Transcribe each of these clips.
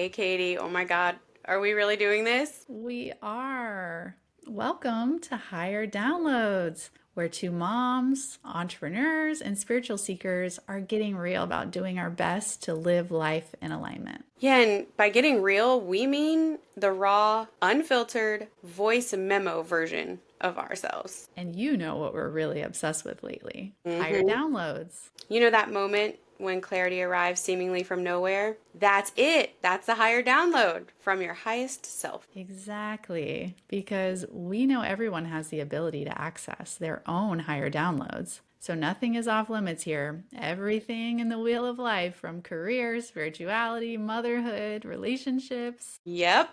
Hey, Katie. Oh my God. Are we really doing this? We are. Welcome to Higher Downloads, where two moms, entrepreneurs, and spiritual seekers are getting real about doing our best to live life in alignment. Yeah, and by getting real, we mean the raw, unfiltered voice memo version of ourselves. And you know what we're really obsessed with lately: higher hmm downloads. You know that moment when clarity arrives seemingly from nowhere? That's it. That's the higher download from your highest self. Exactly, because we know everyone has the ability to access their own higher downloads. So nothing is off limits here. Everything in the wheel of life, from career, spirituality, motherhood, relationships. Yep,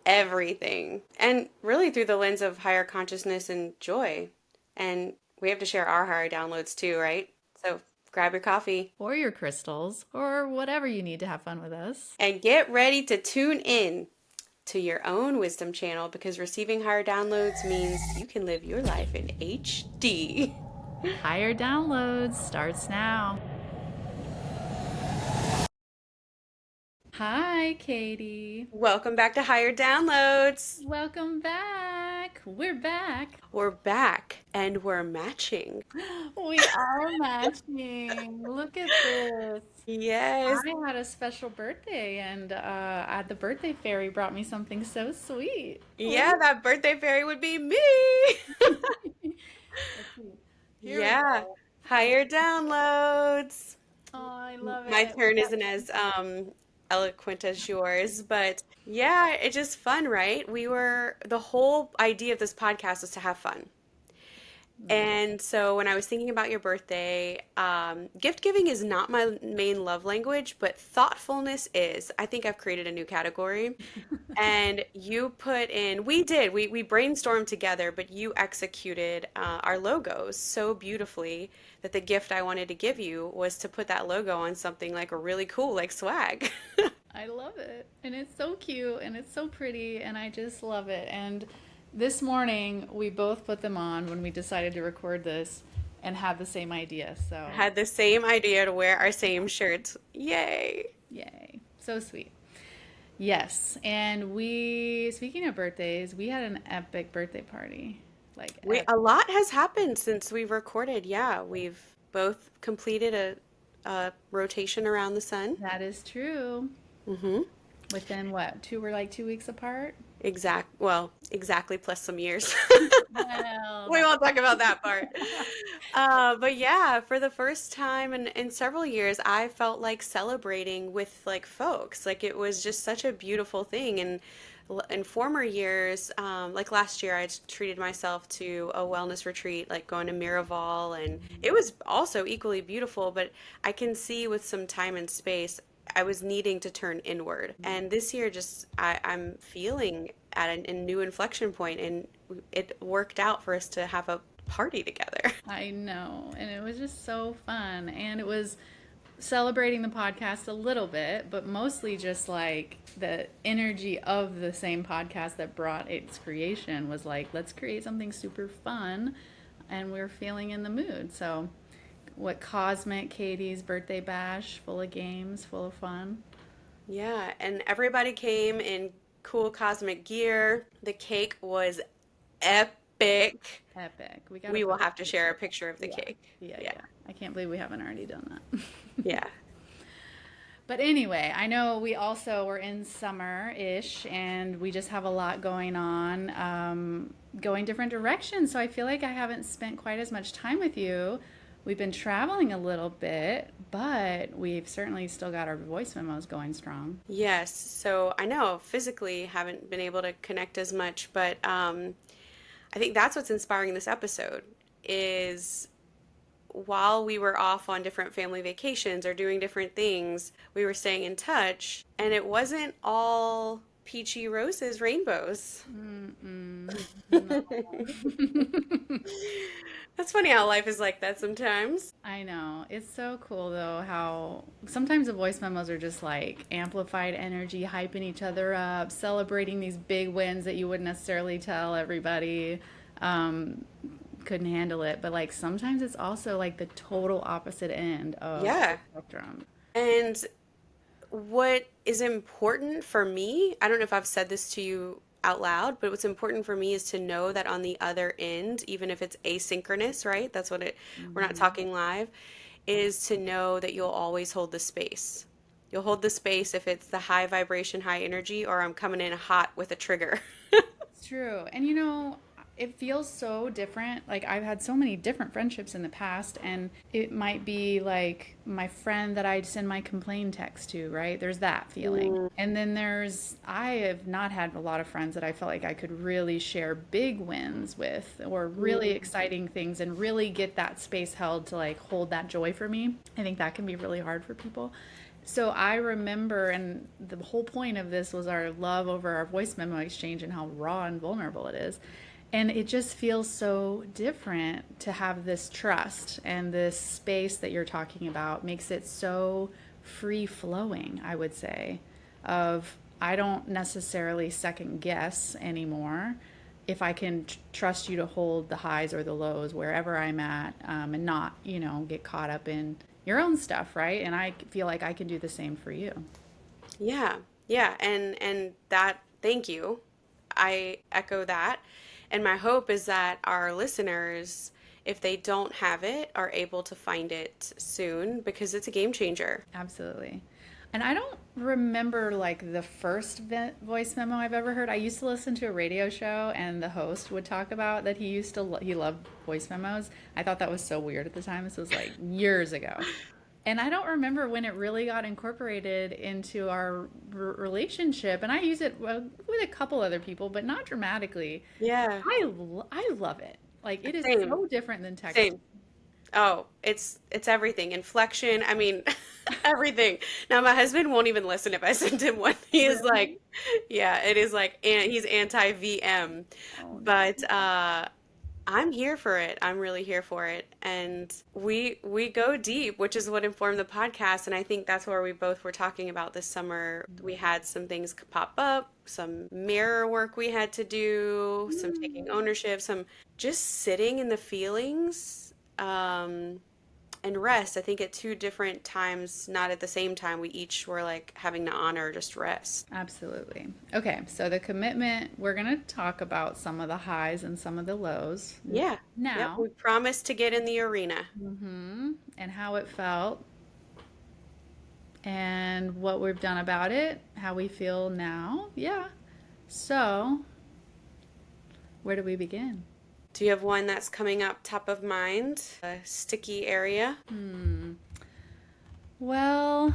everything. And really through the lens of higher consciousness and joy. And we have to share our higher downloads too, right? So grab your coffee Or your crystals, or whatever you need to have fun with us. and get ready to tune in to your own wisdom channel because receiving higher downloads means you can live your life in HD. Higher Downloads starts now. Hi, Katie. Welcome back to Higher Downloads. Welcome back. We're back. We're back and we're matching. We are matching. Look at this. Yes. I had a special birthday, and the birthday fairy brought me something so sweet. What Yeah, that birthday fairy would be me. Let's see. Here we Yeah. go. Oh, Higher downloads. I love My it. We turn got isn't as eloquent as yours, but yeah, it's just fun, right? The whole idea of this podcast is to have fun. yeah. And so when I was thinking about your birthday, gift giving is not my main love language, but thoughtfulness is. I think I've created a new category. And you put in, we brainstormed together, but you executed our logos so beautifully that the gift I wanted to give you was to put that logo on something like a really cool, like swag. I love it. And it's so cute and it's so pretty and I just love it. And this morning we both put them on when we decided to record this and had the same idea. So, Had the same idea to wear our same shirts. Yay. yay. So sweet. Yes. And speaking of birthdays, we had an epic birthday party. Like, A lot has happened since we recorded. Yeah, we've both completed a rotation around the sun. that is true. hmm Within what? We're like 2 weeks apart? Well, exactly plus some years. Well, We that's won't talk about that part. But yeah, for the first time in several years, I felt like celebrating with like folks. Like it was just such a beautiful thing. And in former years, like last year, I treated myself to a wellness retreat, like going to Miraval, and it was also equally beautiful. But I can see with some time and space, I was needing to turn inward. And this year, I'm feeling at a new inflection point, and it worked out for us to have a party together. I know. And it was just so fun. And it was celebrating the podcast a little bit, but mostly just like the energy of the same podcast that brought its creation was like, let's create something super fun. And we're feeling in the mood. So, what Cosmic Katie's birthday bash, full of games, full of fun. Yeah, and everybody came in cool cosmic gear. The cake was epic. Epic. We got to We will post have to a share a picture. picture of the Yeah. cake. Yeah, Yeah. yeah. I can't believe we haven't already done that. Yeah. But anyway, I know we also were in summer-ish and we just have a lot going on, going different directions. So I feel like I haven't spent quite as much time with you. We've been traveling a little bit, but we've certainly still got our voice memos going strong. Yes. So I know physically haven't been able to connect as much, but I think that's what's inspiring this episode is while we were off on different family vacations or doing different things, we were staying in touch, and it wasn't all peachy roses, rainbows. Mm-mm. No. That's funny how life is like that sometimes. I know. It's so cool though how sometimes the voice memos are just like amplified energy, hyping each other up, celebrating these big wins that you wouldn't necessarily tell everybody. Um, couldn't handle it. But like sometimes it's also like the total opposite end of the Yeah. spectrum. And what is important for me, I don't know if I've said this to you out loud, but what's important for me is to know that on the other end, even if it's asynchronous, right? That's what we're not Hmm. talking live, is to know that you'll always hold the space. You'll hold the space if it's the high vibration, high energy, or I'm coming in hot with a trigger. It's true. And it feels so different. Like I've had so many different friendships in the past, and it might be like my friend that I'd send my complain text to, right? There's that feeling. Mm, And then I have not had a lot of friends that I felt like I could really share big wins with or really mm. exciting things and really get that space held to like hold that joy for me. I think that can be really hard for people. So I remember, and the whole point of this was our love over our voice memo exchange and how raw and vulnerable it is. And it just feels so different to have this trust, and this space that you're talking about makes it so free flowing, I would say, of I don't necessarily second guess anymore if I can trust you to hold the highs or the lows wherever I'm at, and not, get caught up in your own stuff, right? And I feel like I can do the same for you. Yeah, yeah, and that, thank you. I echo that. And my hope is that our listeners, if they don't have it, are able to find it soon because it's a game changer. Absolutely. And I don't remember like the first voice memo I've ever heard. I used to listen to a radio show, and the host would talk about that he loved voice memos. I thought that was so weird at the time. This was like years ago. And I don't remember when it really got incorporated into our relationship. And I use it with a couple other people, but not dramatically. Yeah, I love it. Like it is same, so different than text. same. Oh, it's everything. Inflection, I mean, everything. Now my husband won't even listen if I send him one. He is like, Really? yeah, it is like, and he's anti-VM. Oh no. But I'm here for it. I'm really here for it. And we go deep, which is what informed the podcast. And I think that's where we both were talking about this summer. We had some things pop up, some mirror work we had to do, some taking Mm. ownership, some just sitting in the feelings. And rest. I think at two different times, not at the same time, we each were like having to honor just rest. Absolutely. Okay, so the commitment, we're going to talk about some of the highs and some of the lows Yeah. Yep. now. We promised to get in the arena. And how it felt and what we've done about it, how we feel now. Yeah. So, where do we begin? Do you have one that's coming up top of mind? A sticky area? Well,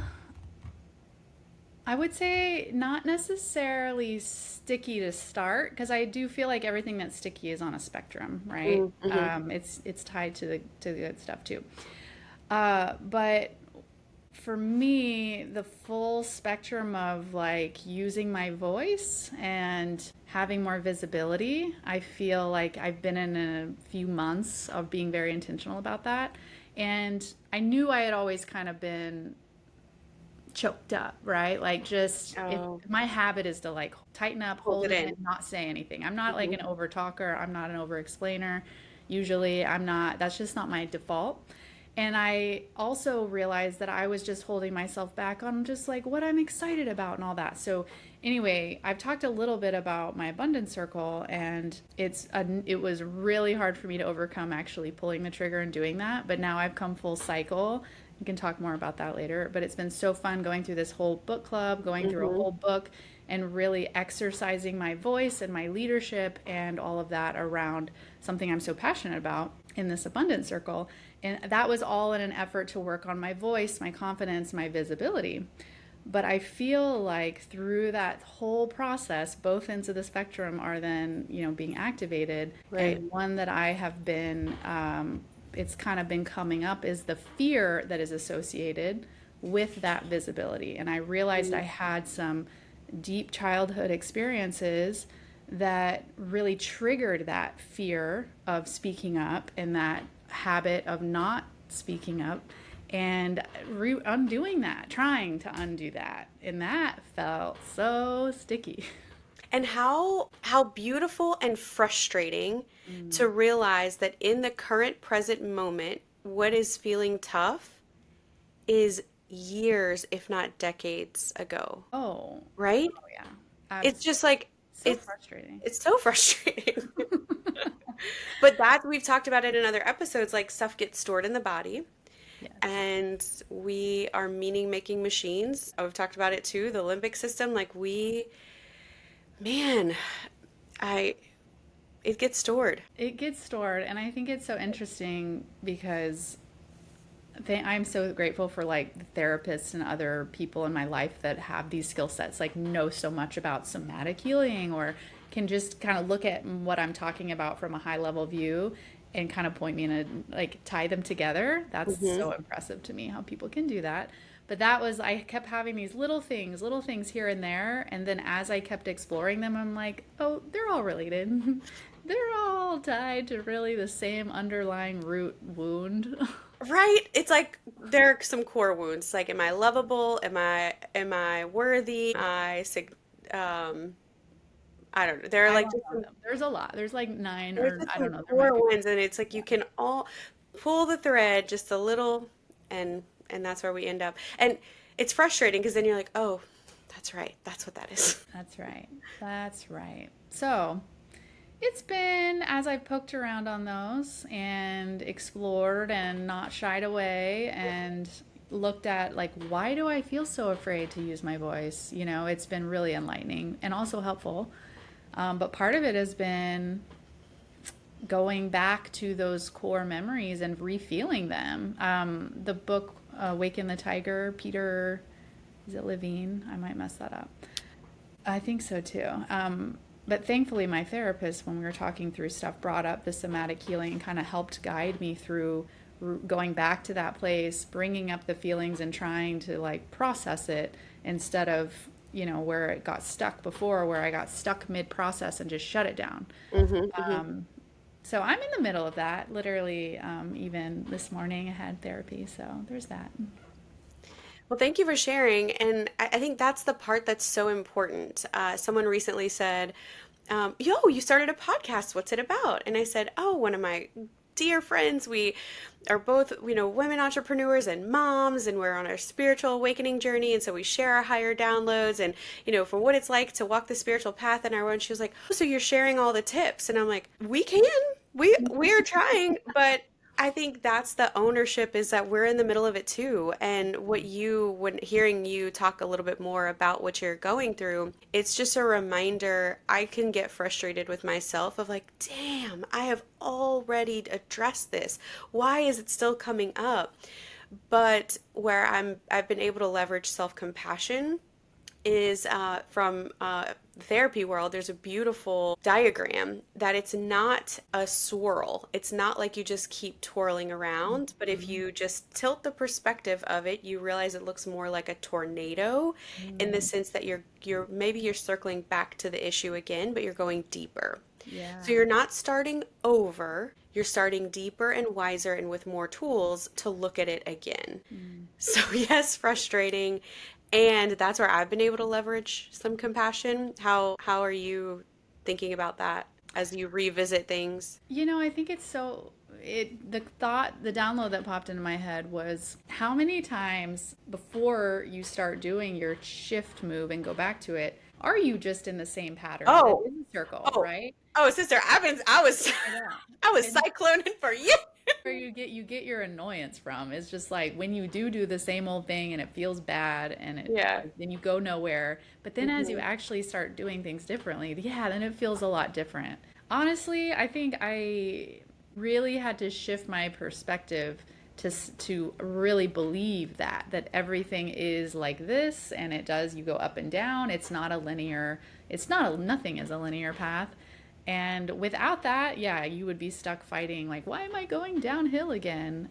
I would say not necessarily sticky to start because I do feel like everything that's sticky is on a spectrum, right? Mm-hmm. It's tied to the good stuff too. But for me, the full spectrum of like using my voice and having more visibility, I feel like I've been in a few months of being very intentional about that. And I knew I had always kind of been choked up, right? Like just if Oh, my habit is to like tighten up, hold hold it it in. in, not say anything. I'm not like Hmm. an over talker. I'm not an over explainer. Usually I'm not, that's just not my default. And I also realized that I was just holding myself back on just like what I'm excited about and all that. So anyway, I've talked a little bit about my abundance circle, and it was really hard for me to overcome actually pulling the trigger and doing that. But now I've come full cycle. We can talk more about that later. But it's been so fun going through this whole book club, going through a Hmm. whole book, and really exercising my voice and my leadership and all of that around something I'm so passionate about in this abundance circle. And that was all in an effort to work on my voice, my confidence, my visibility. But I feel like through that whole process, both ends of the spectrum are then, being activated. Right. And one that I have been, it's kind of been coming up is the fear that is associated with that visibility. And I realized I had some deep childhood experiences that really triggered that fear of speaking up and that habit of not speaking up, and undoing that, trying to undo that. And that felt so sticky. And how beautiful and frustrating to realize that in the current present moment, what is feeling tough is years, if not decades ago, Oh, right? oh yeah. It's Absolutely. just like So it's frustrating. it's so frustrating. But that we've talked about it in other episodes, like stuff gets stored in the body Yes. and we are meaning making machines. I've talked about it too, the limbic system, like man, I it gets stored. It gets stored, and I think it's so interesting because I'm so grateful for like therapists and other people in my life that have these skill sets, like know so much about somatic healing or can just kind of look at what I'm talking about from a high level view and kind of point me in a like tie them together. That's Hmm. so impressive to me how people can do that. But that was, I kept having these little things here and there. And then as I kept exploring them, I'm like, oh, they're all related. They're all tied to really the same underlying root wound. Right? It's like there are some core wounds. Like, am I lovable? Am I worthy? Um I don't know. There are I like don't just know them. There's a lot. There's like nine, there's or just I some don't know. There might core be more. ones, and it's like Yeah, you can all pull the thread just a little, and that's where we end up. And it's frustrating because then you're like, oh, that's right. That's what that is. that's right. That's right. So it's been, as I've poked around on those and explored and not shied away and looked at like, why do I feel so afraid to use my voice? You know, it's been really enlightening and also helpful. But part of it has been going back to those core memories and refeeling them. The book Waken the Tiger, Peter, is it Levine? I might mess that up. I think so too. But thankfully, my therapist, when we were talking through stuff, brought up the somatic healing and kind of helped guide me through going back to that place, bringing up the feelings and trying to like process it instead of, you know, where it got stuck before, where I got stuck mid process and just shut it down. Hmm. Hmm. So I'm in the middle of that. Literally, even this morning I had therapy. So there's that. Well, thank you for sharing. And I think that's the part that's so important. Someone recently said, yo, you started a podcast. What's it about? And I said, oh, one of my dear friends, we are both, women entrepreneurs and moms, and we're on our spiritual awakening journey. And so we share our higher downloads and, for what it's like to walk the spiritual path in our own. She was like, oh, so you're sharing all the tips. And I'm like, we can. We are trying, but I think that's the ownership is that we're in the middle of it too. And when hearing you talk a little bit more about what you're going through, it's just a reminder. I can get frustrated with myself of like, damn, I have already addressed this. Why is it still coming up? But where I've been able to leverage self-compassion is from the therapy world. There's a beautiful diagram that it's not a swirl. It's not like you just keep twirling around, but if Mhm. you just tilt the perspective of it, you realize it looks more like a tornado in the Mm, sense that you're circling back to the issue again, but you're going deeper. So yeah. you're not starting over, you're starting deeper and wiser and with more tools to look at it again. Mm. So, yes, frustrating. And that's where I've been able to leverage some compassion. How are you thinking about that as you revisit things? You know, I think it's so the thought, the download that popped into my head was how many times before you start doing your shift move and go back to it, are you just in the same pattern of it Oh, in the circle, oh, right? oh, sister, I was I know. I was And cycloning for you. where you get your annoyance from is just like when you do the same old thing and it feels bad and it Yeah. like then you go nowhere. But then as you Hmm. actually start doing things differently, yeah, then it feels a lot different. Honestly, I think I really had to shift my perspective to really believe that everything is like this and it does, you go up and down. It's not a linear, nothing is a linear path. And without that, yeah, you would be stuck fighting, like, why am I going downhill again?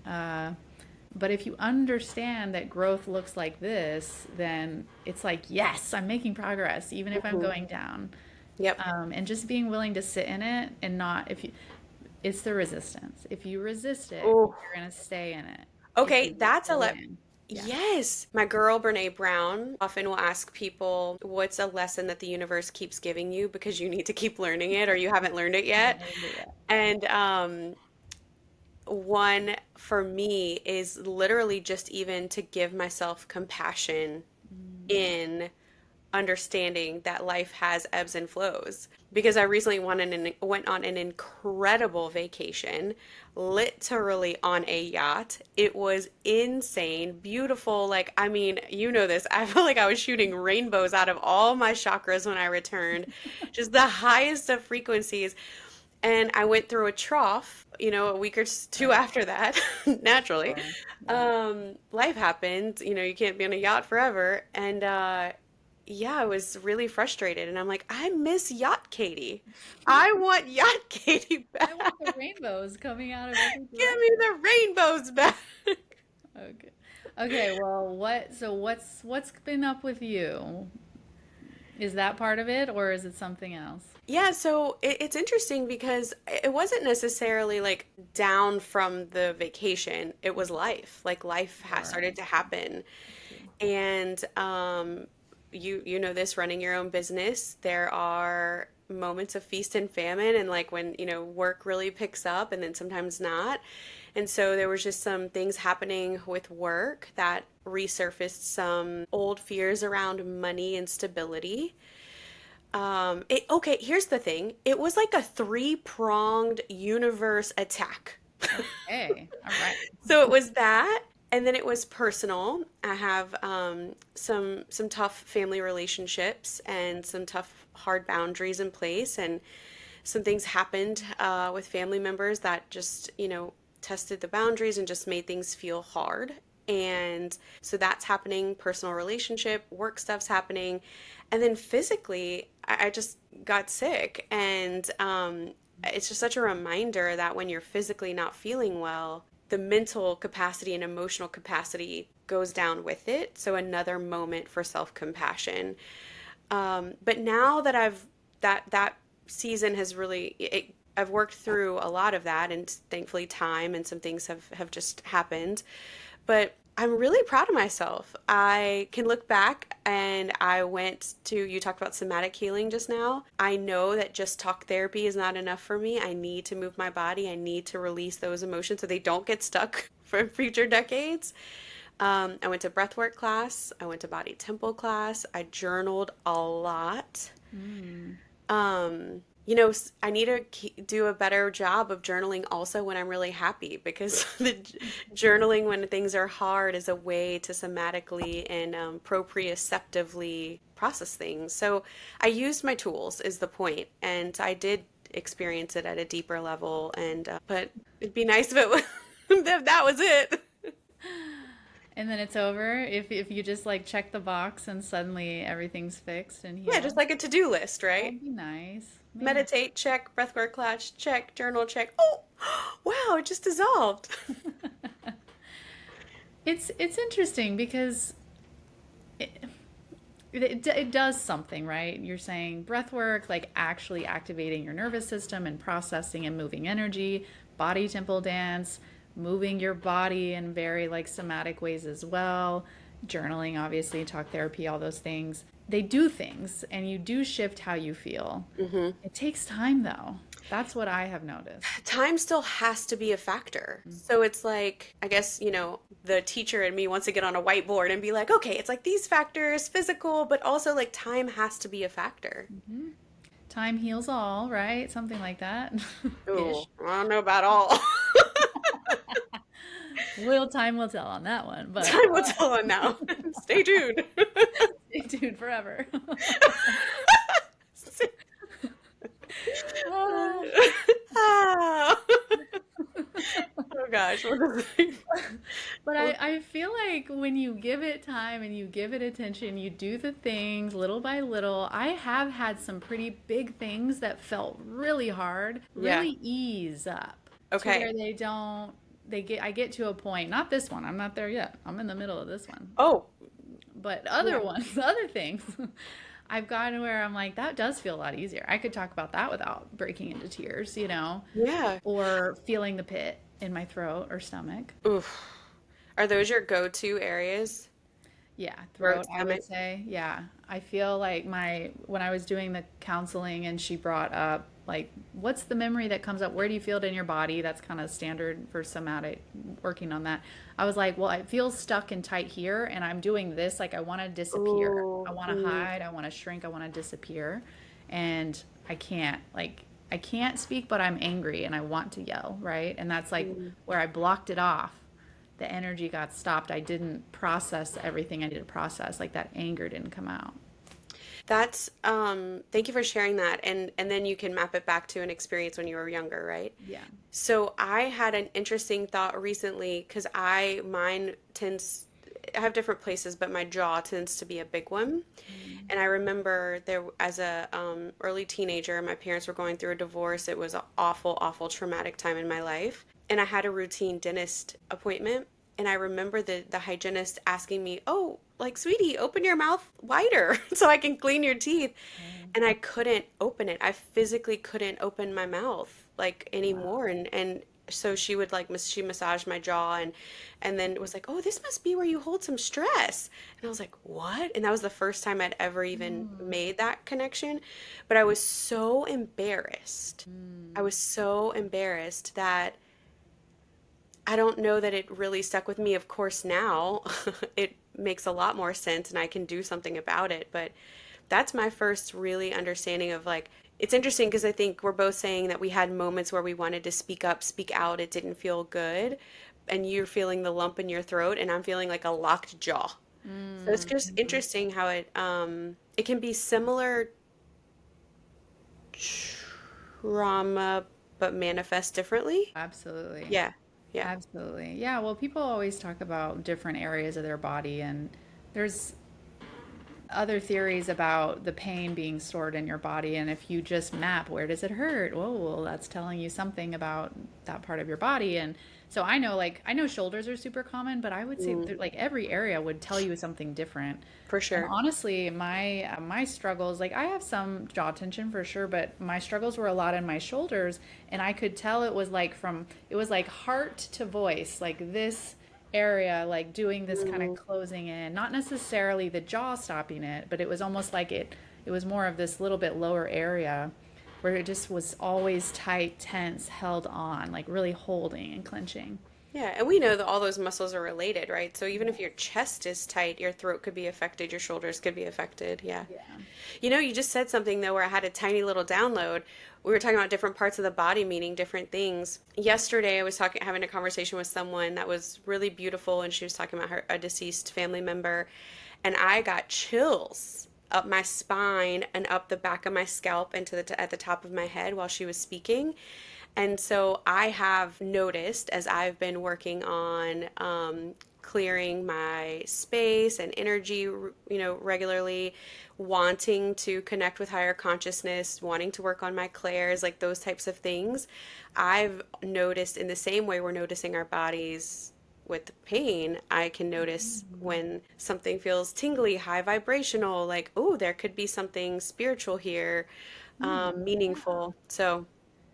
But if you understand that growth looks like this, then it's like, yes, I'm making progress, even if I'm Hmm. going down. Yep. And just being willing to sit in it and not, if you, it's the resistance. If you resist it, Oh, you're going to stay in it. If okay, you that's a go let. in, yeah. Yes. My girl, Brene Brown, often will ask people, what's a lesson that the universe keeps giving you because you need to keep learning it or you haven't learned it I haven't yet? learned it yet. And one for me is literally just even to give myself compassion Mm. in understanding that life has ebbs and flows. Because I recently went on an incredible vacation, literally on a yacht. It was insane, beautiful. Like, I mean, you know this. I felt like I was shooting rainbows out of all my chakras when I returned, just the highest of frequencies. And I went through a trough, a week or two Right. after that, naturally. Sure. Yeah. Life happened, you can't be on a yacht forever. And yeah, I was really frustrated. And I'm like, I miss Yacht Katie. I want Yacht Katie I back. want the rainbows coming out of every Give me direction. the rainbows back. Okay. Okay, well, what's been up with you? Is that part of it or is it something else? Yeah, so it's interesting because it wasn't necessarily like down from the vacation. It was life. Like life ha Sure. started to happen. I see. And you know this, running your own business, there are moments of feast and famine, and like when, work really picks up and then sometimes not. And so there was just some things happening with work that resurfaced some old fears around money and stability. Okay, here's the thing. It was like a three-pronged universe attack. Okay. All right. So it was that, and then it was personal. I have some tough family relationships and some tough hard boundaries in place, and some things happened with family members that just tested the boundaries and just made things feel hard. And so that's happening. Personal relationship, work stuff's happening, and then physically, I just got sick, and it's just such a reminder that when you're physically not feeling well, the mental capacity and emotional capacity goes down with it. So another moment for self-compassion. But now that that season has I've worked through a lot of that, and thankfully time and some things have just happened. But I'm really proud of myself. I can look back, and you talked about somatic healing just now. I know that just talk therapy is not enough for me. I need to move my body. I need to release those emotions so they don't get stuck for future decades. I went to breathwork class. I went to body temple class. I journaled a lot. Mm. I need to do a better job of journaling also when I'm really happy, because the journaling when things are hard is a way to somatically and proprioceptively process things. So I used my tools, is the point, and I did experience it at a deeper level. And but it'd be nice if it was, if that was it. And then it's over if you just like check the box and suddenly everyth's fixed and Yeah, just healed. like a to-do list, right? That'd be nice. Man. Meditate, check. Breathwork class, check. Journal, check. Oh, wow, it just dissolved. It's interesting because it, it does something, right? You're saying breath work, like actually activating your nervous system and processing and moving energy, body temple dance, moving your body in very like somatic ways as well, journaling, obviously, talk therapy, all those things. They do things and you do shift how you feel. Hmm. It takes time though. That's what I have noticed. Time still has to be a factor. So it's like, I guess, the teacher in me wants to get on a whiteboard and be like, okay, it's like these factors, physical, but also like time has to be a factor. Mm-hmm. Time heals all, right? Something like that. Oh, Ish. I don't know about all. Will time will tell on that one, but Time will tell on now. Stay tuned. stay tuned forever. Ah. Oh gosh, what is it? But I feel like when you give it time and you give it attention, you do the things little by little. I have had some pretty big things that felt really hard, Yeah. really ease up to Okay. where I get to a point, not this one, I'm not there yet. I'm in the middle of this one. Oh, But yeah. other ones, other things, I've gotten where I'm like, that does feel a lot easier. I could talk about that without breaking into tears, Yeah. or feeling the pit in my throat or stomach. Oof. Are those your go-to areas? Yeah, Throat, throat, I would stomach? say. Yeah. I feel like when I was doing the counseling and she brought up like, what's the memory that comes up? Where do you feel it in your body? That's kind of standard for somatic, working on that. I was like, well, it feels stuck and tight here, and I'm doing this. Like, I want to disappear. I Oh, want to hide. I want to shrink. I want to disappear. And I can't. Like, I can't speak, but I'm angry and I want to yell, right? And that's like mm. where I blocked it off. The energy got stopped. I didn't process everything I needed to process. Like, that anger didn't come out. That's thank you for sharing that. And then you can map it back to an experience when you were younger, right? Yeah. So I had an interesting thought recently because mine tends, I have different places, but my jaw tends to be a big one. Mm. And I remember there as a early teenager, my parents were going through a divorce. It was an awful, awful traumatic time in my life. And I had a routine dentist appointment. And I remember the hygienist asking me, "Oh, like, sweetie, open your mouth wider so I can clean your teeth." Oh, And I couldn't open it. I physically couldn't open my mouth like wow. anymore. And so she would like she massaged my jaw and then it was like, "Oh, this must be where you hold some stress." And I was like, "What?" And that was the first time I'd ever even Mm. made that connection. But I was so embarrassed. I Mm. was so embarrassed that I don't know that it really stuck with me. Of course, now it makes a lot more sense and I can do something about it. But that's my first really understanding of like, it's interesting because I think we're both saying that we had moments where we wanted to speak up, speak out. It didn't feel good. And you're feeling the lump in your throat, and I'm feeling like a locked jaw. So it's Mm. just Mhm. interesting how it can be similar trauma but manifest differently. Absolutely. Yeah. Yeah. Absolutely. Yeah. Well, people always talk about different areas of their body, and there's other theories about the pain being stored in your body. And if you just map where does it hurt, well, that's telling you something about that part of your body. And so I know, like, I know shoulders are super common, but I would say Mm, that, like, every area would tell you something different. for And sure. honestly, my struggles, like, I have some jaw tension for sure, but my struggles were a lot in my shoulders, and I could tell it was like heart to voice, like this area, like doing this kind of Mm, closing in, not necessarily the jaw stopping it, but it was almost like it was more of this little bit lower area where it just was always tight, tense, held on, like really holding and clenching. yeah, and we know that all those muscles are related, right? So even if your chest is tight, your throat could be affected, your shoulders could be affected. Yeah. Yeah. You know, you just said something though where I had a tiny little download. We were talking about different parts of the body meaning different things. Yesterday, I was having a conversation with someone that was really beautiful, and she was talking about a deceased family member, and I got chills up my spine and up the back of my scalp and to at the top of my head while she was speaking. And so I have noticed as I've been working on clearing my space and energy, regularly, wanting to connect with higher consciousness, wanting to work on my clairs, like those types of things. I've noticed in the same way we're noticing our bodies with pain, I can notice Mhm. when something feels tingly, high vibrational, like, oh, there could be something spiritual here, Hmm. meaningful. So,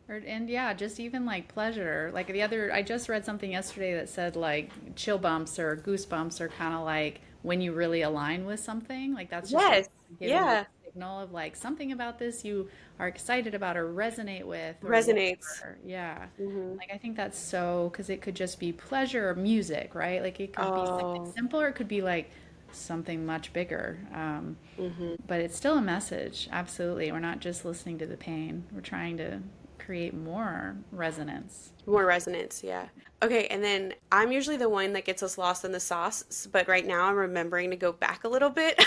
And yeah, just even like pleasure. Like I just read something yesterday that said like chill bumps or goosebumps are kind of like when you really align with something. Like that's just your yes, body giving you yeah, a signal of like something about this you are excited about or resonate with or resonates. whatever. Yeah. Hmm. Like I think that's so, because it could just be pleasure or music, right? Like it could be something Oh, simple or it could be like something much bigger. hmm. But it's still a message. Absolutely. We're not just listening to the pain. We're trying to create more resonance. More resonance, yeah. Okay, and then I'm usually the one that gets us lost in the sauce, but right now I'm remembering to go back a little bit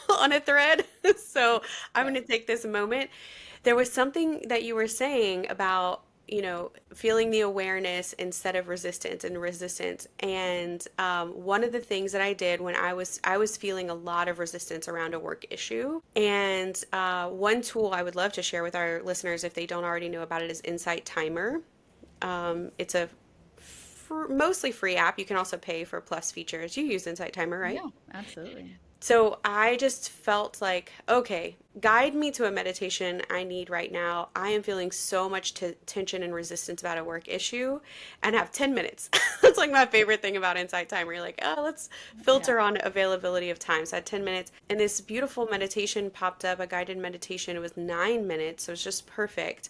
on a thread. So I'm Yeah. going to take this moment. There was something that you were saying about, feeling the awareness instead of resistance and resistance. And one of the things that I did when I was feeling a lot of resistance around a work issue, and one tool I would love to share with our listeners if they don't already know about it is Insight Timer. It's a mostly free app. You can also pay for plus features. You use Insight Timer, right? Yeah, absolutely. So I just felt like, okay, guide me to a meditation I need right now. I am feeling so much tension and resistance about a work issue and have 10 minutes. That's like my favorite thing about Insight Timer. You're like, oh, let's Yeah. filter on availability of time. So I had 10 minutes and this beautiful meditation popped up, a guided meditation. It was 9 minutes, so it's just perfect.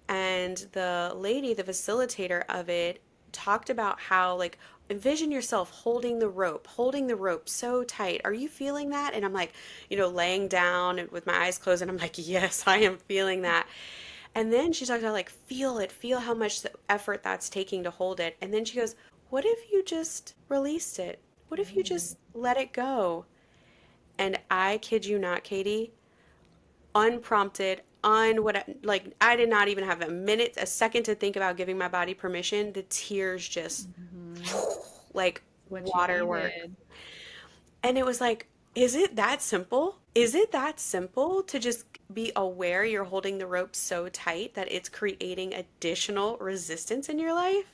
And the lady, the facilitator of it, talked about how, like, envision yourself holding the rope so tight. Are you feeling that? And I'm like, laying down and with my eyes closed, and I'm like, yes, I am feeling that. And then she talked about, like, feel it, feel how much effort that's taking to hold it. And then she goes, what if you just released it? What if you Ooh. just let it go? And I kid you not, Katie, unprompted, like I did not even have a second to think about giving my body permission. The tears just Hmm. like What you waterwork. needed. And it was like, is it that simple? Is it that simple to just be aware you're holding the rope so tight that it's creating additional resistance in your life?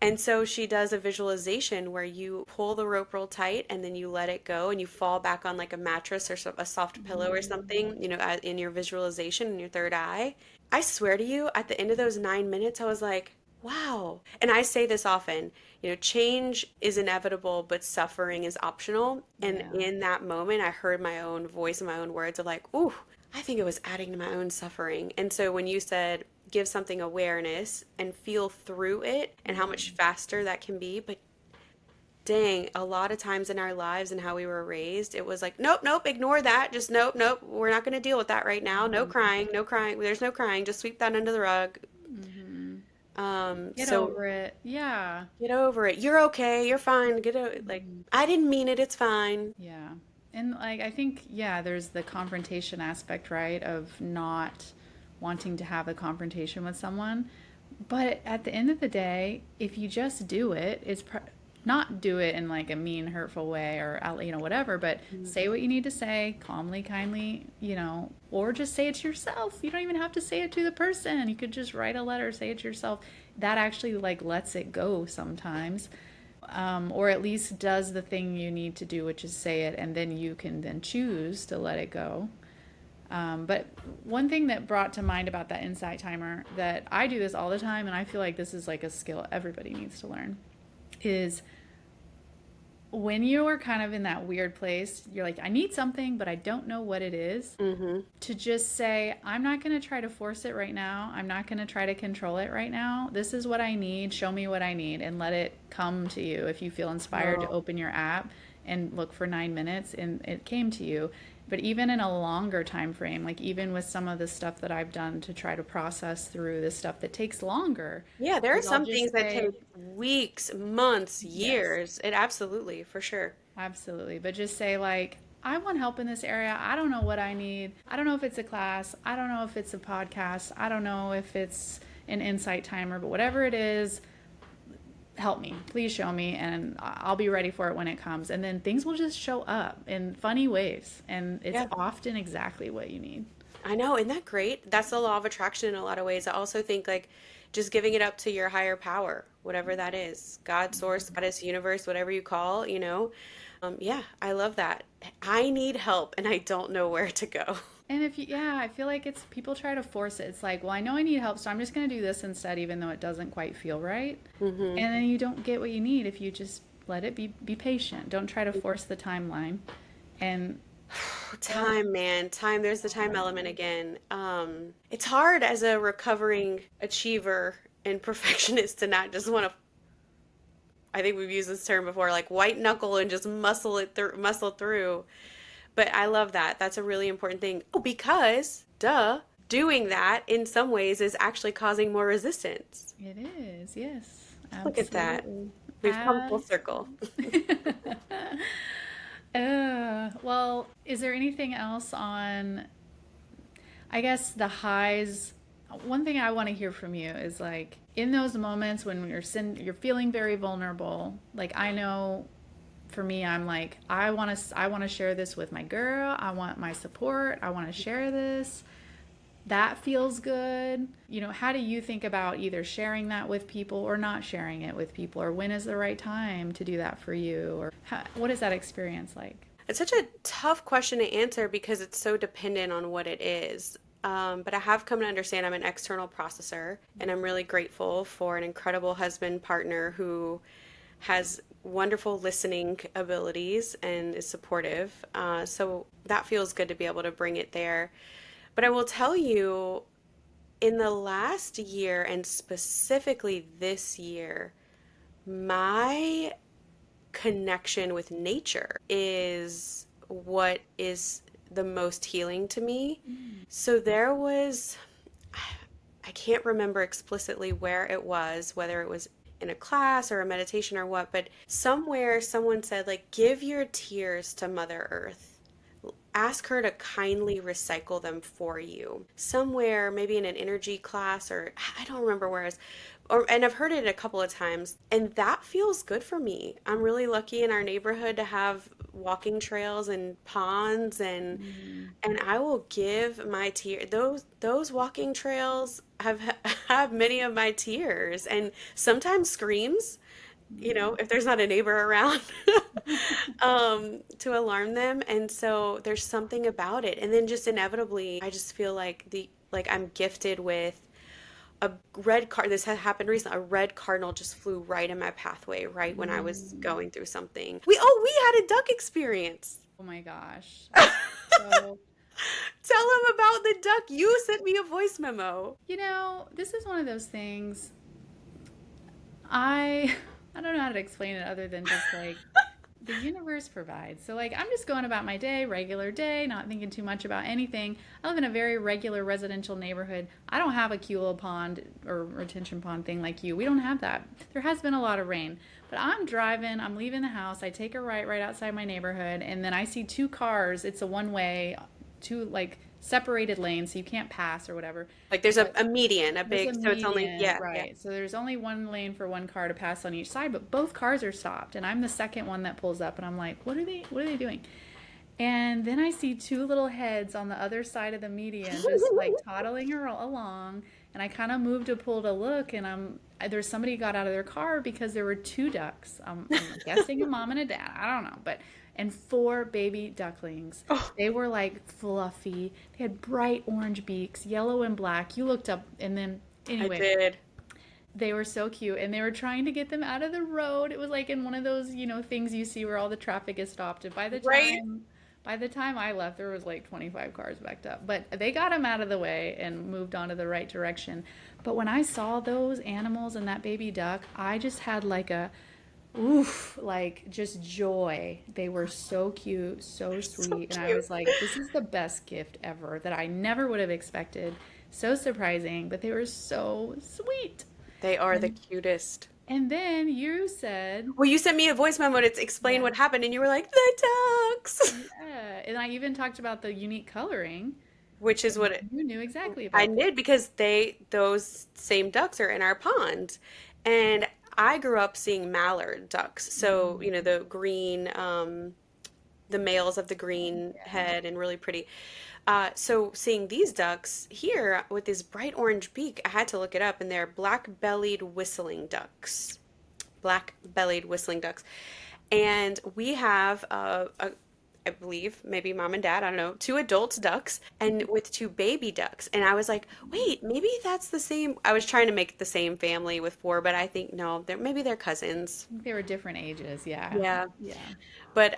And so she does a visualization where you pull the rope real tight and then you let it go and you fall back on like a mattress or a soft pillow or Mm. something, in your visualization in your third eye. I swear to you, at the end of those 9 minutes, I was like, wow. And I say this often, change is inevitable, but suffering is optional. And Yeah. in that moment, I heard my own voice and my own words of like, ooh, I think it was adding to my own suffering. And so when you said, give something awareness and feel through it and how much faster that can be. But dang, a lot of times in our lives and how we were raised, it was like, nope, nope, ignore that. Just nope, nope, we're not going to deal with that right now. No Mm-hmm. crying, no crying. There's no crying. Just sweep that under the rug. Mm-hmm. Get So over it. Yeah. get over it. You're okay. You're fine. Like, Mm-hmm. I didn't mean it. It's fine. Yeah. And like I think yeah, there's the confrontation aspect, right, of not wanting to have a confrontation with someone. But at the end of the day, if you just do it, not do it in like a mean, hurtful way or whatever, but say what you need to say calmly, kindly, or just say it to yourself. You don't even have to say it to the person. You could just write a letter, say it to yourself. That actually like lets it go sometimes, or at least does the thing you need to do, which is say it, and then you can then choose to let it go. But one thing that brought to mind about that insight timer, that I do this all the time, and I feel like this is like a skill everybody needs to learn, is when you are kind of in that weird place, you're like, I need something, but I don't know what it is, Mm-hmm. to just say, I'm not going to try to force it right now. I'm not going to try to control it right now. This is what I need. Show me what I need and let it come to you. If you feel inspired to Oh, open your app and look for 9 minutes and it came to you. But even in a longer time frame, like even with some of the stuff that I've done to try to process through this stuff that takes longer, yeah, there are is I'll some just things that say, take weeks, months, yes, years. It absolutely, for sure. absolutely. But just say, like, I want help in this area. I don't know what I need. I don't know if it's a class. I don't know if it's a podcast. I don't know if it's an insight timer, but whatever it is, help me. Please show me, and I'll be ready for it when it comes. And then things will just show up in funny ways. And it's Yeah. often exactly what you need. I know, isn't that great? That's the law of attraction in a lot of ways. I also think like just giving it up to your higher power, whatever that is, God, source, goddess, universe, whatever you call. Yeah, I love that. I need help and I don't know where to go. And if you, yeah, I feel like it's people try to force it. It's like, well, I know I need help, so I'm just going to do this instead, even though it doesn't quite feel right. Hmm. And then you don't get what you need if you just let it be patient. Don't try to force the timeline. And don't, Time, man, time. There's the time element again. It's hard as a recovering achiever and perfectionist to not just want to, I think we've used this term before, like white knuckle and just muscle through. But I love that. That's a really important thing. Oh, because, duh, doing that in some ways is actually causing more resistance. it is, yes, Look at that. absolutely. We've come full circle. Well, is there anything else on, I guess, the highs? One thing I want to hear from you is like in those moments when you're feeling very vulnerable. Like I know for me, I'm like, I want to share this with my girl. I want my support. I want to share this. That feels good. How do you think about either sharing that with people or not sharing it with people, or when is the right time to do that for you, or what is that experience like? It's such a tough question to answer because it's so dependent on what it is. But I have come to understand I'm an external processor, and I'm really grateful for an incredible husband partner who has wonderful listening abilities and is supportive. So that feels good to be able to bring it there. But I will tell you, in the last year, and specifically this year, my connection with nature is what is the most healing to me. Mm. So there was, I can't remember explicitly where it was, whether it was in a class or a meditation or what, but somewhere someone said, like, give your tears to Mother Earth. Ask her to kindly recycle them for you. Somewhere, maybe in an energy class, or I don't remember where it was. And I've heard it a couple of times, and that feels good for me. I'm really lucky in our neighborhood to have walking trails and ponds, Mm. and I will give my tear. Those walking trails have have many of my tears, and sometimes screams, Mm. if there's not a neighbor around, to alarm them. And so there's something about it. And then just inevitably, I just feel like I'm gifted with a red card. This had happened recently. A red cardinal just flew right in my pathway, right when I was Mm. going through something. We had a duck experience. Oh my gosh. Tell So, them about the duck. You sent me a voice memo. this is one of those things. I I don't know how to explain it other than just like the universe provides. So like I'm just going about my day, regular day, not thinking too much about anything. I live in a very regular residential neighborhood. I don't have a Keulah pond or retention pond thing like you. We don't have that. There has been a lot of rain. But I'm driving, I'm leaving the house, I take a right outside my neighborhood, and then I see two cars. It's a one way, two like separated lanes, so you can't pass or whatever. Like there's a, But a median, a there's a big, so it's only, median, yeah, yeah. right? So there's only one lane for one car to pass on each side, but both cars are stopped, and I'm the second one that pulls up, and I'm like, what are they doing? And then I see two little heads on the other side of the median just like toddling along, and I kind of moved to pull to look, and there's somebody got out of their car because there were two ducks. I'm guessing a mom and a dad. I don't know, but and four baby ducklings. Oh, They were like fluffy. They had bright orange beaks, yellow and black. You looked up, and then I anyway, did. they were so cute, and they were trying to get them out of the road. It was like in one of those, things you see where all the traffic is stopped. And Right? by the time I left, there was like 25 cars backed up. But they got them out of the way and moved on to the right direction. But when I saw those animals and that baby duck, I just had like a oof, like just joy. They were so cute, so They're so sweet, and I cute. was like, this is the best gift ever that I never would have expected. So surprising, but they were so sweet. They are the And cutest. and then you said, Well, you sent me a voice memo to explain yeah, what happened, and you were like, the ducks, yeah. And I even talked about the unique coloring, which is and what you knew exactly I about that. did because those same ducks are in our pond. And I grew up seeing mallard ducks. So, Mm, the green, the males of the green yeah. head and really pretty. So seeing these ducks here with this bright orange beak, I had to look it up, and they're black-bellied whistling ducks. Black-bellied whistling ducks. And we have I believe maybe mom and dad, I don't know, two adult ducks and with two baby ducks. And I was like, wait, maybe that's the same. I was trying to make the same family with four, but I think no, maybe they're cousins. They were different ages, yeah. Yeah. Yeah. But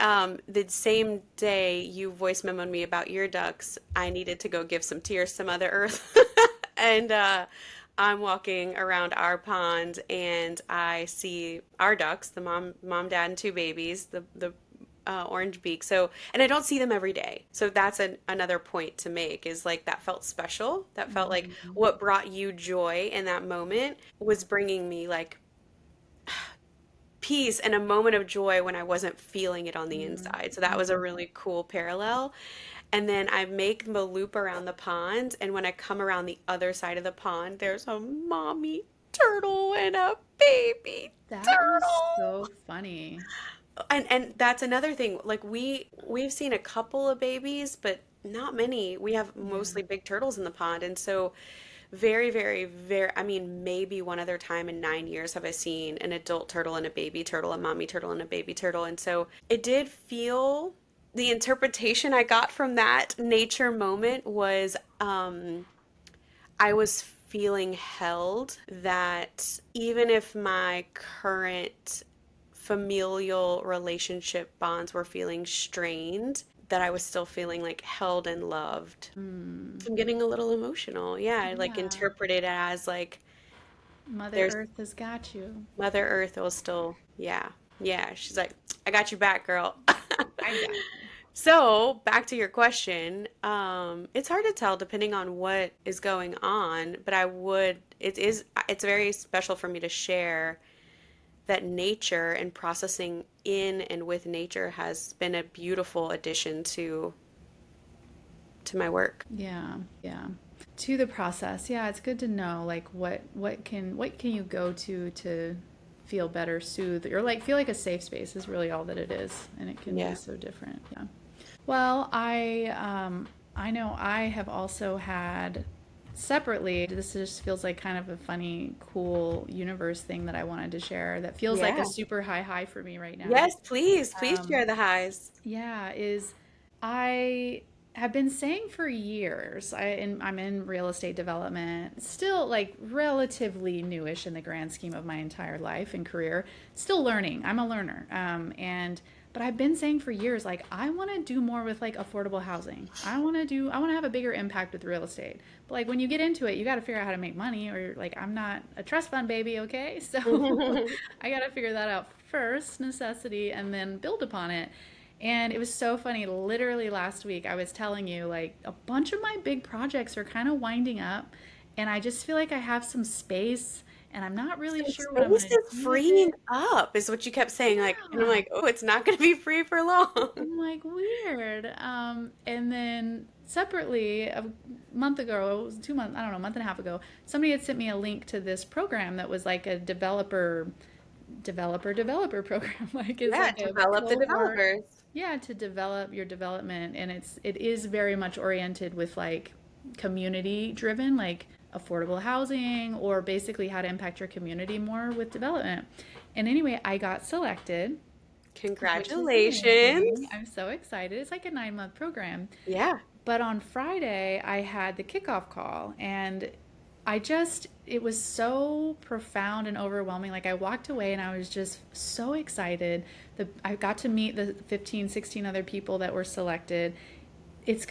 the same day you voice memoed me about your ducks, I needed to go give some tears to Mother Earth. And I'm walking around our pond and I see our ducks, the mom, dad, and two babies, the orange beak. So, and I don't see them every day. So that's another point to make is like that felt special. That felt like Mhm. what brought you joy in that moment was bringing me like peace and a moment of joy when I wasn't feeling it on the Mhm. inside. So that was a Mhm. really cool parallel. And then I make the loop around the pond, and when I come around the other side of the pond, there's a mommy turtle and a baby That is turtle. so funny. And that's another thing. Like we've seen a couple of babies, but not many. We have Yeah. mostly big turtles in the pond, and so very, very, very, I mean, maybe one other time in 9 years have I seen an adult turtle and a baby turtle, a mommy turtle and a baby turtle. And so it did feel. the interpretation I got from that nature moment was I was feeling held, that even if my current familial relationship bonds were feeling strained, that I was still feeling like held and loved. Mm. So I'm getting a little emotional. Yeah, I like Yeah. interpret it as like Mother there's Earth has got you. Mother Earth will still, yeah, yeah. She's like, I got you back, girl. I got you. So, back to your question, it's hard to tell depending on what is going on, but it's very special for me to share that nature and processing in and with nature has been a beautiful addition to my work. Yeah, yeah. To the process. Yeah, it's good to know like what can you go to feel better, soothe, or like feel like a safe space is really all that it is, and it can be Yeah. so different. Yeah. Well, I know I have also had separately. This just feels like kind of a funny, cool universe thing that I wanted to share. That feels like a Yeah. super high for me right now. Yes, please Um, share the highs. yeah, is I have been saying for years, I'm in real estate development, still like relatively newish in the grand scheme of my entire life and career, still learning. I'm a learner. But I've been saying for years, like, I want to do more with like affordable housing. I want to have a bigger impact with real estate. But like when you get into it, you got to figure out how to make money, or like, I'm not a trust fund baby, okay? So I got to figure that out first, necessity, and then build upon it. And it was so funny. Literally last week, I was telling you, like, a bunch of my big projects are kind of winding up, and I just feel like I have some space, and I'm not really Some sure what I'm space going to is do with freeing it. up, is what you kept saying. Like, and I'm Yeah. like, oh, it's not going to be free for long. I'm like, weird. And then separately, a month ago, it was 2 months, I don't know, a month and a half ago, somebody had sent me a link to this program that was like a developer program. Like it's Yeah, like a develop the cohort, developers. yeah, to develop your development. And it is very much oriented with like community driven, like affordable housing, or basically how to impact your community more with development. And anyway, I got selected, which is amazing. Congratulations. I'm so excited. It's like a 9 month program. Yeah. But on Friday, I had the kickoff call, and it was so profound and overwhelming. Like, I walked away and I was just so excited. I got to meet the 15, 16 other people that were selected. It's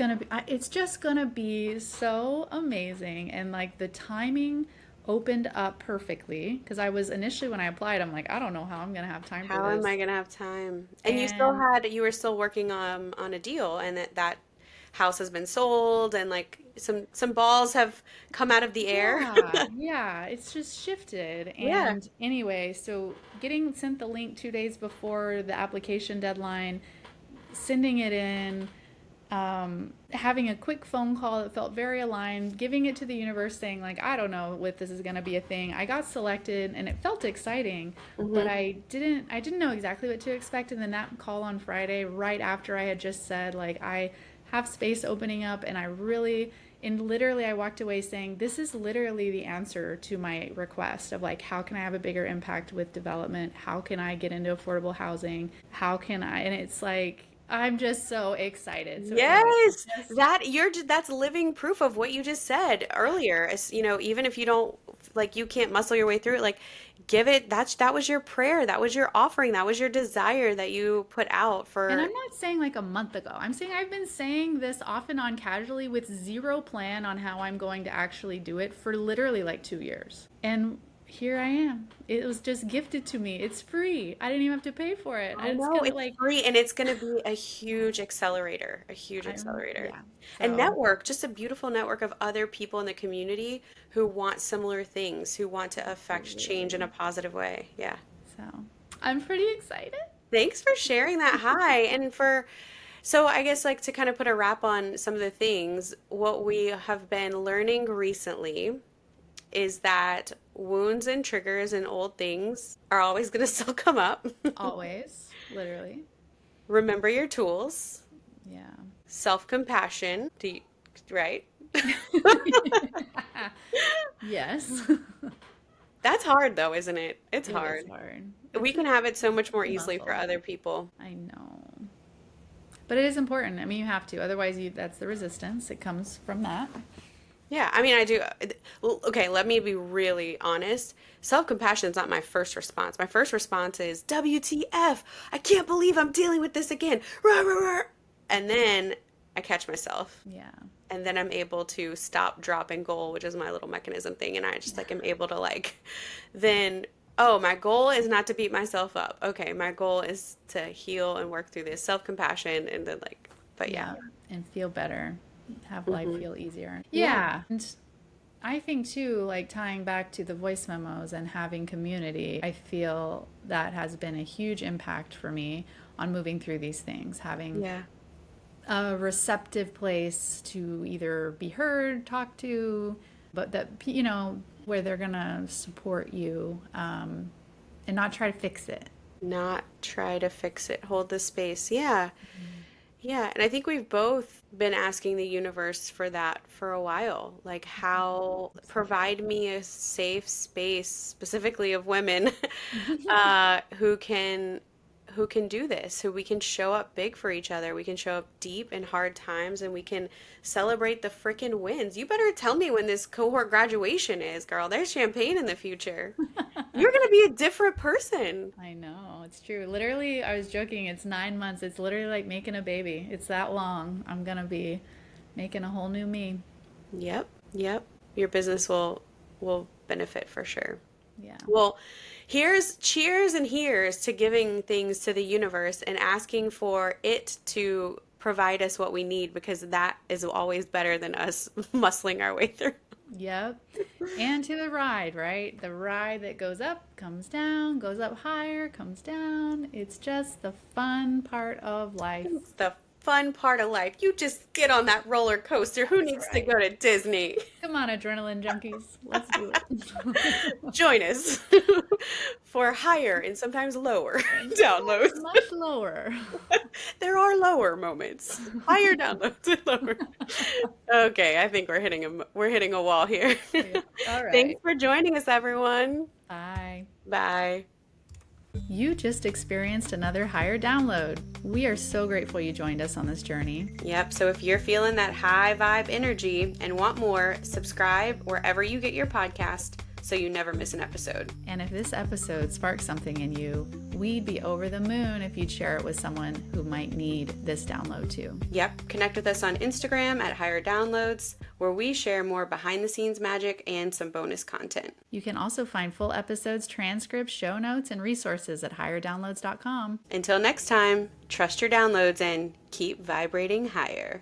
just gonna be so amazing. And like the timing opened up perfectly because I was initially, when I applied, I'm like, I don't know how I'm gonna have time for How am I this. gonna have time? And And you were still working on a deal, and that house has been sold, and like some balls have come out of the air. yeah, yeah, it's just shifted. Yeah. And anyway, so getting sent the link 2 days before the application deadline, sending it in, having a quick phone call that felt very aligned, giving it to the universe, saying like, I don't know if this is going to be a thing. I got selected, and it felt exciting, but Hmm. I didn't know exactly what to expect. And then that call on Friday, right after I had just said like, I have space opening up, and literally I walked away saying, this is literally the answer to my request of like, how can I have a bigger impact with development? How can I get into affordable housing? How can I? And it's like, I'm just so excited. So anyway, Yes, just that's living proof of what you just said earlier. Even if you don't like you can't muscle your way through it, like give it that was your prayer, that was your offering, that was your desire that you put out and for. I'm not saying like a month ago. I'm saying I've been saying this off and on casually with zero plan on how I'm going to actually do it for literally like 2 years. And here I am. It was just gifted to me. It's free. I didn't even have to pay for it. I It's know gonna it's like free, and it's going to be a huge accelerator, a huge I'm accelerator. yeah. And So network, just a beautiful network of other people in the community who want similar things, who want to affect change in a absolutely. positive way. Yeah. So I'm pretty excited. Thanks for sharing that. Hi. So I guess like to kind of put a wrap on some of the things, what we have been learning recently is that wounds and triggers and old things are always going to still come up. Always. Literally. Remember your tools, Yeah. self-compassion, right? Yes. That's hard though, isn't it? It's It is hard. hard. We It's can have it so much more a easily for muscle. other people. I know. But it is important. I mean, you have to. Otherwise, that's the resistance. It comes from that. Yeah, I mean, I do. Well, okay, let me be really honest. Self-compassion is not my first response. My first response is WTF. I can't believe I'm dealing with this again. Rah, rah, rah. And then I catch myself. Yeah. And then I'm able to stop, drop, and goal, which is my little mechanism thing. And I just like am able to like, then, oh, my goal is not to beat myself up. Okay, my goal is to heal and work through this self-compassion and then like, but yeah. Yeah. And feel better. Have life Hmm. feel easier. Yeah. Yeah. And I think too, like tying back to the voice memos and having community, I feel that has been a huge impact for me on moving through these things, having Yeah. a receptive place to either be heard, talk to, but that, where they're going to support you and not try to fix it. Not try to fix it, hold the space. Yeah. Yeah. And I think we've both been asking the universe for that for a while. Like, how provide me a safe space, specifically of women, who can do this, who we can show up big for each other. We can show up deep in hard times and we can celebrate the freaking wins. You better tell me when this cohort graduation is, girl. There's champagne in the future. You're gonna be a different person. I know, it's true. Literally, I was joking, it's 9 months. It's literally like making a baby. It's that long. I'm going to be making a whole new me. Yep, yep. Your business will benefit for sure. Yeah. Well, here's cheers and here's to giving things to the universe and asking for it to provide us what we need because that is always better than us muscling our way through. Yep. And to the ride, right? The ride that goes up, comes down, goes up higher, comes down. It's just the fun part of life. It's the fun part of life. You just get on that roller coaster. Who That's needs to right. go to Disney? Come on, adrenaline junkies. Let's do it. Join us for higher and sometimes lower And downloads. sometimes much lower. There are lower moments, higher downloads and lower. Okay, I think we're hitting a wall here. Yeah. All Thanks right. for joining us, everyone. Bye. Bye. You just experienced another higher download. We are so grateful you joined us on this journey. Yep, so if you're feeling that high vibe energy and want more, subscribe wherever you get your podcast so you never miss an episode. And if this episode sparked something in you, we'd be over the moon if you'd share it with someone who might need this download too. Yep, connect with us on Instagram at Higher Downloads, where we share more behind the scenes magic and some bonus content. You can also find full episodes, transcripts, show notes, and resources at higherdownloads.com. Until next time, trust your downloads and keep vibrating higher.